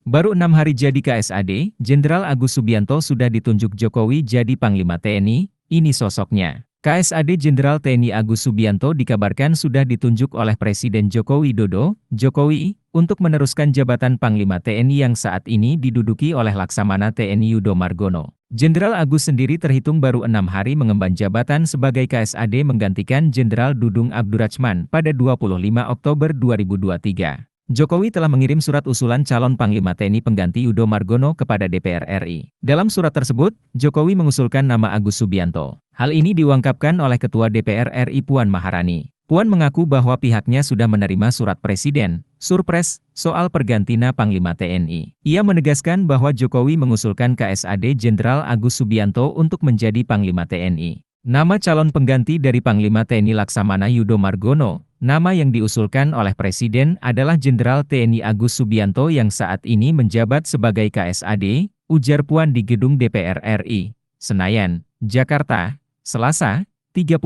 Baru 6 hari jadi KSAD, Jenderal Agus Subianto sudah ditunjuk Jokowi jadi Panglima TNI, ini sosoknya. KSAD Jenderal TNI Agus Subianto dikabarkan sudah ditunjuk oleh Presiden Joko Widodo, Jokowi, untuk meneruskan jabatan Panglima TNI yang saat ini diduduki oleh Laksamana TNI Yudo Margono. Jenderal Agus sendiri terhitung baru 6 hari mengemban jabatan sebagai KSAD menggantikan Jenderal Dudung Abdurrahman pada 25 Oktober 2023. Jokowi telah mengirim surat usulan calon Panglima TNI pengganti Yudo Margono kepada DPR RI. Dalam surat tersebut, Jokowi mengusulkan nama Agus Subianto. Hal ini diungkapkan oleh Ketua DPR RI Puan Maharani. Puan mengaku bahwa pihaknya sudah menerima surat Presiden, Surpres, soal pergantina Panglima TNI. Ia menegaskan bahwa Jokowi mengusulkan KSAD Jenderal Agus Subianto untuk menjadi Panglima TNI. Nama calon pengganti dari Panglima TNI Laksamana Yudo Margono, nama yang diusulkan oleh Presiden adalah Jenderal TNI Agus Subianto yang saat ini menjabat sebagai KSAD, ujar Puan di gedung DPR RI, Senayan, Jakarta, Selasa, 31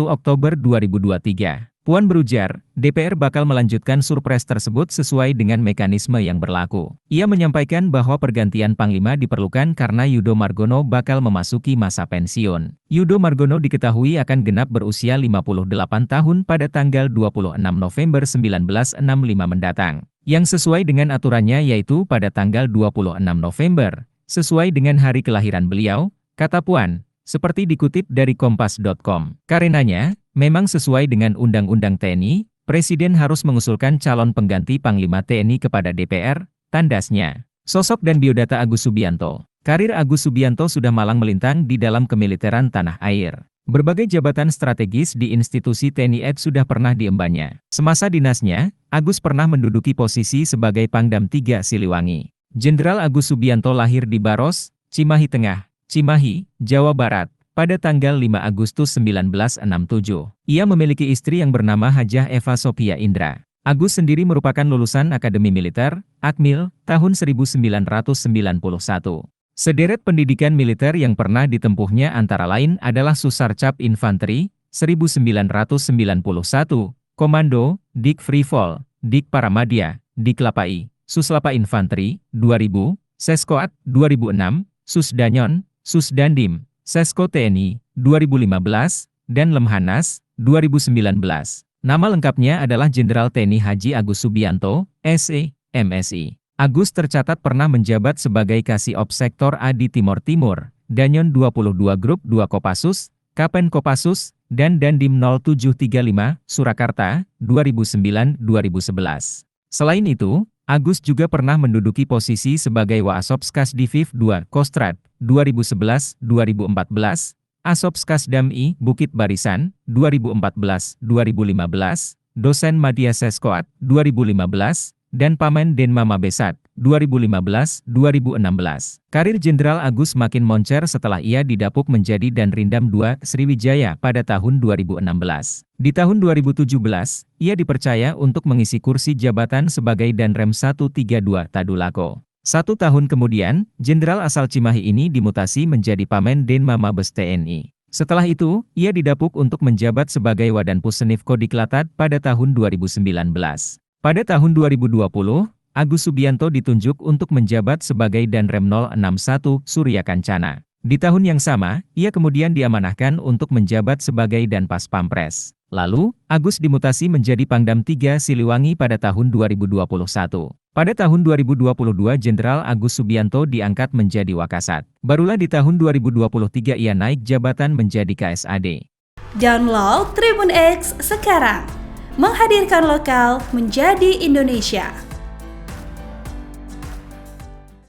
Oktober 2023. Puan berujar, DPR bakal melanjutkan surpres tersebut sesuai dengan mekanisme yang berlaku. Ia menyampaikan bahwa pergantian Panglima diperlukan karena Yudo Margono bakal memasuki masa pensiun. Yudo Margono diketahui akan genap berusia 58 tahun pada tanggal 26 November 1965 mendatang. Yang sesuai dengan aturannya yaitu pada tanggal 26 November, sesuai dengan hari kelahiran beliau, kata Puan, seperti dikutip dari Kompas.com. Karenanya, memang sesuai dengan Undang-Undang TNI, Presiden harus mengusulkan calon pengganti Panglima TNI kepada DPR, tandasnya. Sosok dan biodata Agus Subianto. Karir Agus Subianto sudah malang melintang di dalam kemiliteran tanah air. Berbagai jabatan strategis di institusi TNI sudah pernah diembannya. Semasa dinasnya, Agus pernah menduduki posisi sebagai Pangdam 3 Siliwangi. Jenderal Agus Subianto lahir di Baros, Cimahi Tengah, Cimahi, Jawa Barat, pada tanggal 5 Agustus 1967. Ia memiliki istri yang bernama Hajah Eva Sophia Indra. Agus sendiri merupakan lulusan Akademi Militer, Akmil, tahun 1991. Sederet pendidikan militer yang pernah ditempuhnya antara lain adalah Susarcap Infanteri, 1991, Komando, Dik Free Fall, Dik Paramadya, Dik Lapai, Suslapa Infanteri, 2000, Seskoat, 2006, Susdanyon, Susdandim, Sesko TNI, 2015, dan Lemhanas, 2019. Nama lengkapnya adalah Jenderal TNI Haji Agus Subianto, SE, MSI. Agus tercatat pernah menjabat sebagai Kasih-Op Sektor A di Timor Timur, Danyon 22 Grup 2 Kopassus, Kapen Kopassus, dan Dandim 0735, Surakarta, 2009-2011. Selain itu, Agus juga pernah menduduki posisi sebagai Waasopskas Diviv 2 Kostrad, 2011-2014, Asopskas Dam I Bukit Barisan, 2014-2015, Dosen Madya Seskoat, 2015, dan Pamen Denma Mabesat, 2015-2016. Karir Jenderal Agus makin moncer setelah ia didapuk menjadi Danrindam II Sriwijaya pada tahun 2016. Di tahun 2017, ia dipercaya untuk mengisi kursi jabatan sebagai Danrem 132 Tadulako. 1 tahun kemudian, Jenderal asal Cimahi ini dimutasi menjadi Pamen Denma Mabes TNI. Setelah itu, ia didapuk untuk menjabat sebagai Wadanpus Senifko Diklatad pada tahun 2019. Pada tahun 2020, Agus Subianto ditunjuk untuk menjabat sebagai Danrem 061 Surya Kancana. Di tahun yang sama, ia kemudian diamanahkan untuk menjabat sebagai Danpas Pampres. Lalu, Agus dimutasi menjadi Pangdam 3 Siliwangi pada tahun 2021. Pada tahun 2022 Jenderal Agus Subianto diangkat menjadi Wakasat. Barulah di tahun 2023 ia naik jabatan menjadi KSAD. Download Tribun X sekarang. Menghadirkan lokal menjadi Indonesia.